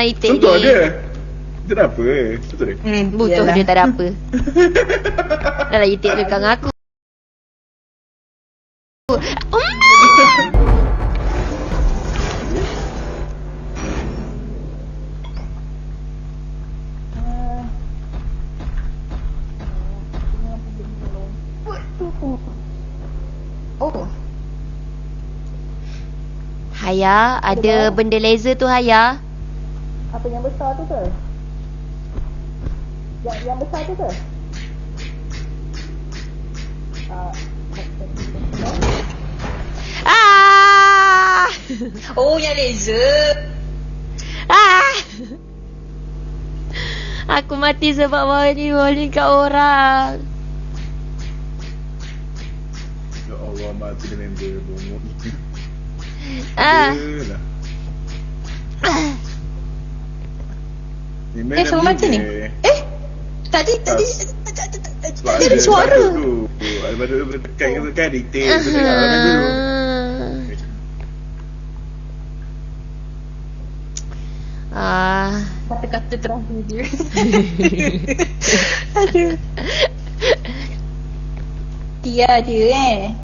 Itik Contoh ni dia. Itu dah apa? Betul dia? butuh dia tak ada apa. Dah lah Itik lekang aku. Oh, Haya, ada benda laser tu Haya. apa yang besar tu ke? Yang besar tu ke? Ah! Oh, yang laser. Ah! Aku mati sebab warning kat orang. Ya Allah, mati dengan dia. Bongok. Ah. Alah. Sama mati ni? Tadi Sebab ada suara. Ada tekan detail. Kita dengar orang dulu. Kata-kata terakhir dia. Aduh. Dia ada